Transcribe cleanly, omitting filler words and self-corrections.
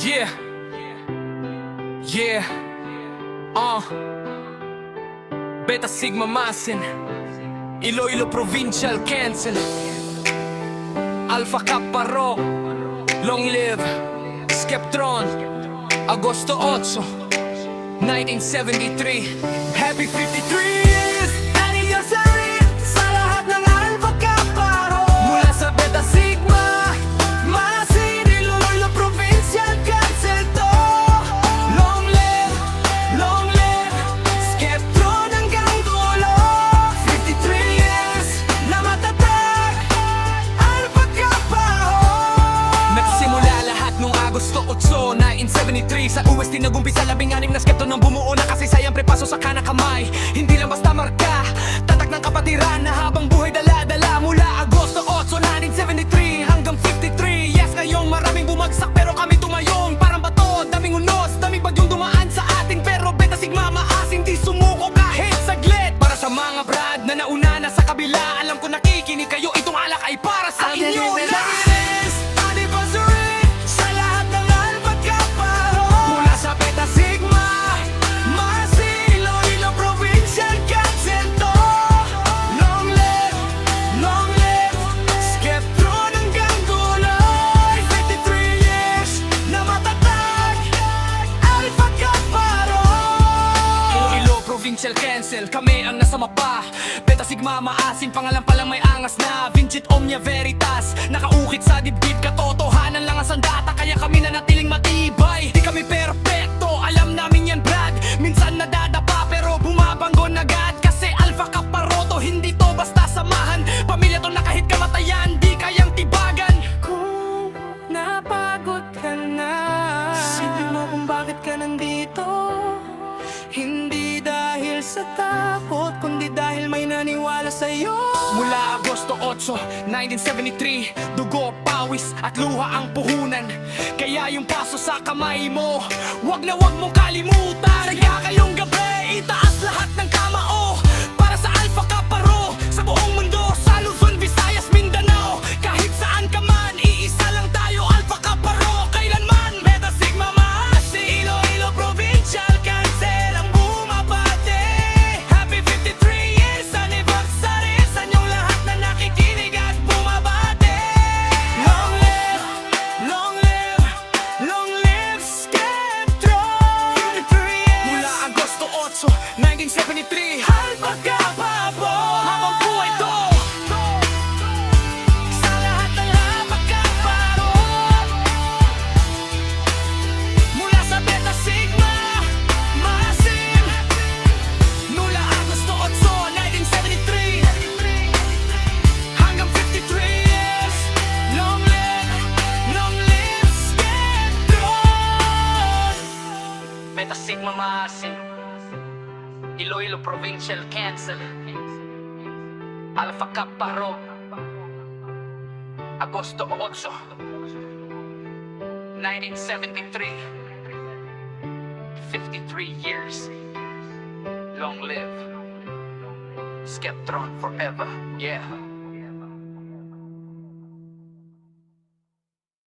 Yeah, yeah, Beta Sigma Masin, Iloilo Provincial Cancel, Alpha Kappa Rho, Long Live, Skeptron, Agosto 8, 1973. Happy 53 years anniversary sa lahat ng Alpha Kappa Rho. Mula sa Beta Sigma Masin, Iloilo Provincial Cancel to. Long live, Skeptron hanggang dulo. 53 years na matatag, Alpha Kappa Rho. Nagsimula lahat nung Agosto 8, 1973 sa UST nagumpisa 16 na Skeptron ang bumuo na kasaysayan prepaso sa kanang kamay. Hindi lang basta marka, tatak ng kapatiran na habang buhay dala-dala. Mula Agosto 8, 1973 hanggang 53. Yes, ngayong maraming bumagsak pero kami tumayong parang bato. Daming unos, daming bagyong dumaan sa atin, pero Beta Sigma maasin di sumuko kahit saglit. Para sa mga brad na nauna na sa kabila, alam ko nakikinig kayo, itong alak ay para sa inyo. Cancel, kami ang nasa mapa. Beta Sigma maasin, pangalan palang may angas na Vincit Omnia Veritas, nakaukit sa dibdib. Katotohanan lang ang sandata, kaya kami nanatiling matibay. Di kami perpekto, alam namin yan brad. Minsan nadadapa pero bumabanggon agad. Kasi Alpha Kappa Rho to, hindi to basta samahan. Pamilya to na kahit kamatayan, di kayang tibagan. Kung napagod ka na, isipin mo kung bakit ka nandito. Hindi dahil sa takot, kundi dahil may naniwala sa'yo. Mula Agosto 8, 1973, dugo, pawis at luha ang puhunan. Kaya yung paso sa kamay mo, wag na wag mong kalimutan. Kaya kayong gabi, itaas lahat ng kamao para sa Alpha Kappa Rho, sa buong mundo, sa Luzon, Visayas, Mindanao. Kahit saan ka man, iisa lang tayo, Alpha Kappa Rho. Kailanman, Beta Sigma Masin, Iloilo Provincial Cancel ang bumabate. Happy 53 years anniversary sa inyong lahat na nakikinig at bumabate. Long live, Skeptron. 53 years mula Agosto 8, 1973. Alpha Kappa Rho, habang buhay to sa lahat ng Alpha Kappa Rho. Mula sa Beta Sigma Masin, mula Agosto 8, 1973 hanggang 53 years. Long live, Skeptron. Beta Sigma Masin, Iloilo Provincial Cancel, Alpha Kappa Rho, Agosto 8, 1973. 53 years. Long live Skeptron forever. Yeah.